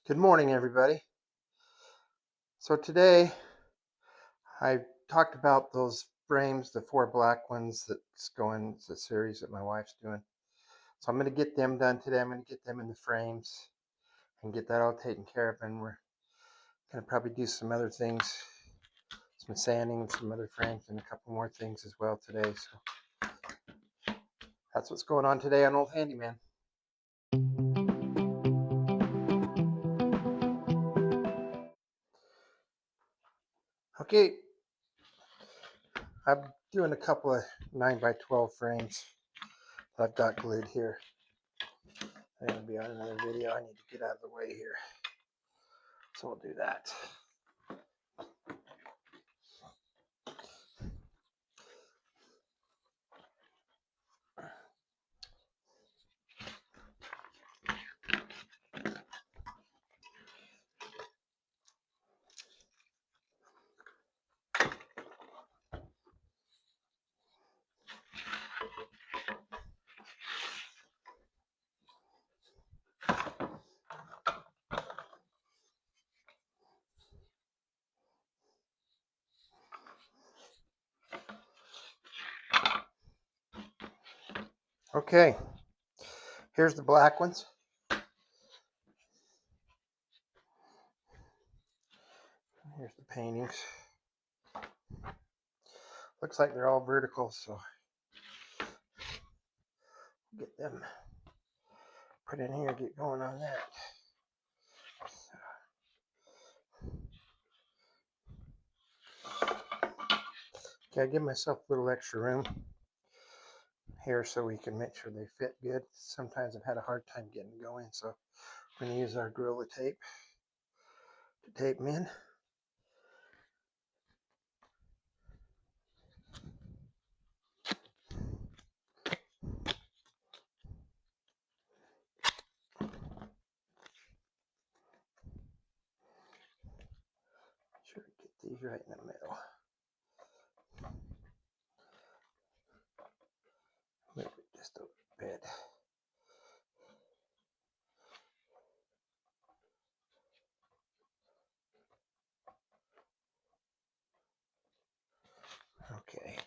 Good morning, everybody. So today I talked about those frames, the 4 black ones that's going, it's a series that my wife's doing. So I'm going to get them done today. I'm going to get them in the frames and get that all taken care of. And we're going to probably do some other things, some sanding, some other frames, and a couple more things as well today. So that's what's going on today on Old Handyman. Okay, I'm doing a couple of 9x12 frames that I've got glued here. I'm going to be on another video. I need to get out of the way here. So we'll do that. Okay, here's the black ones. Here's the paintings. Looks like they're all vertical, so get them put in here, get going on that. Okay, I give myself a little extra room here so we can make sure they fit good. Sometimes I've had a hard time getting going, so we're going to use our Gorilla Tape to tape them in. Sure, get these right in the middle. Move it just a bit. Okay.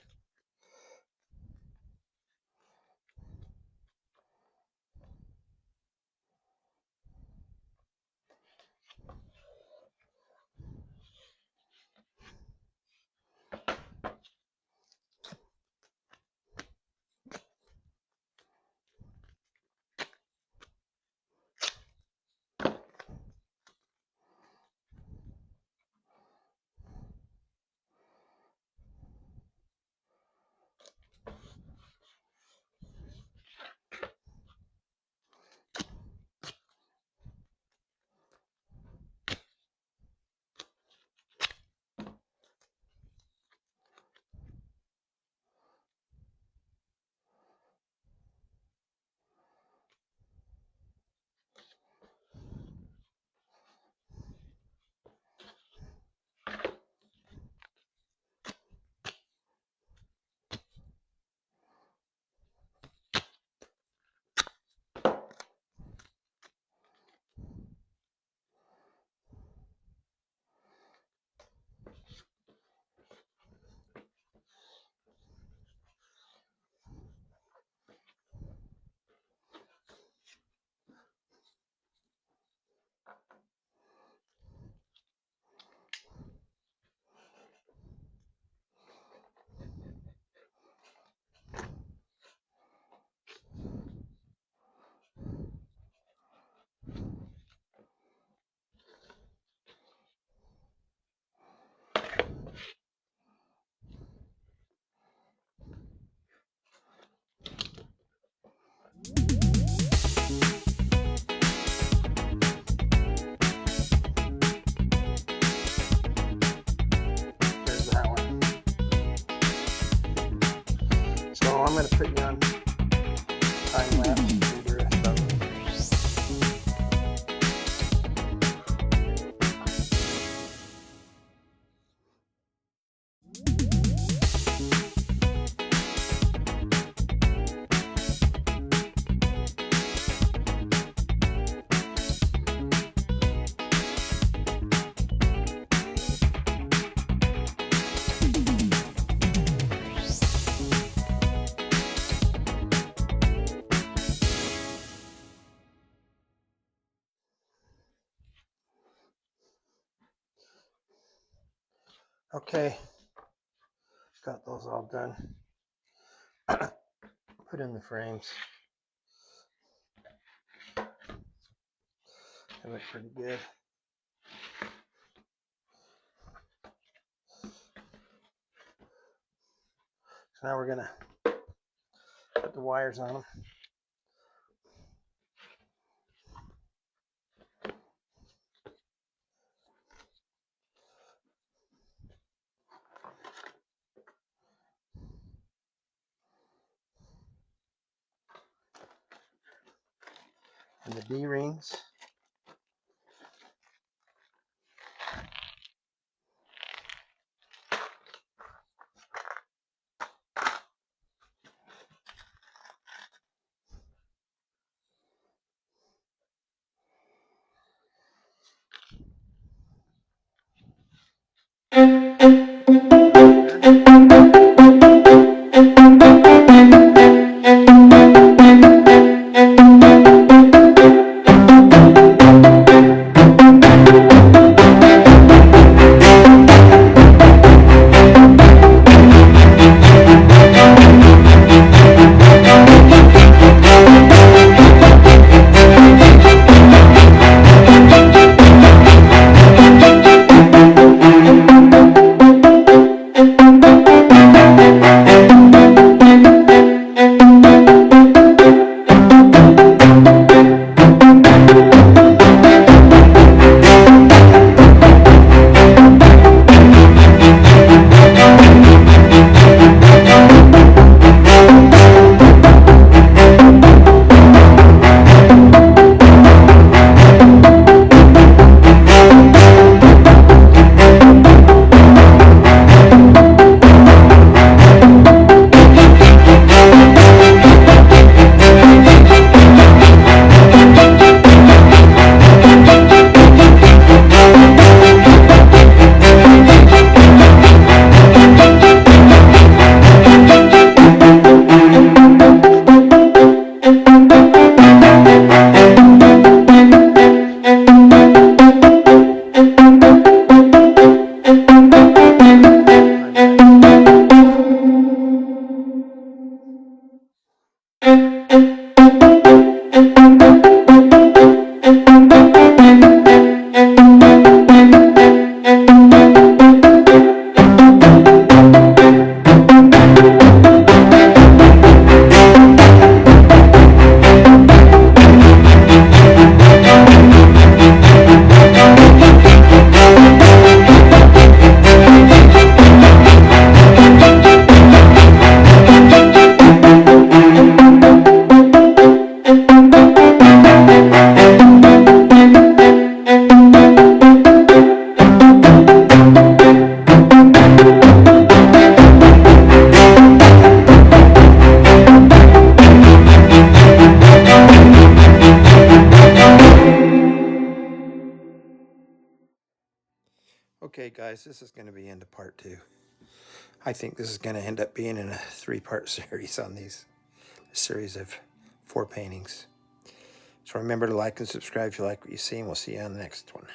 There's that one. So I'm going to put you on time lapse to do the rest of it. Okay, got those all done. Put in the frames. They look pretty good. So now we're gonna put the wires on them. And the D-rings. Okay, guys, this is going to be into part 2. I think this is going to end up being in a 3-part series on these series of 4 paintings. So remember to like and subscribe if you like what you see, and we'll see you on the next one.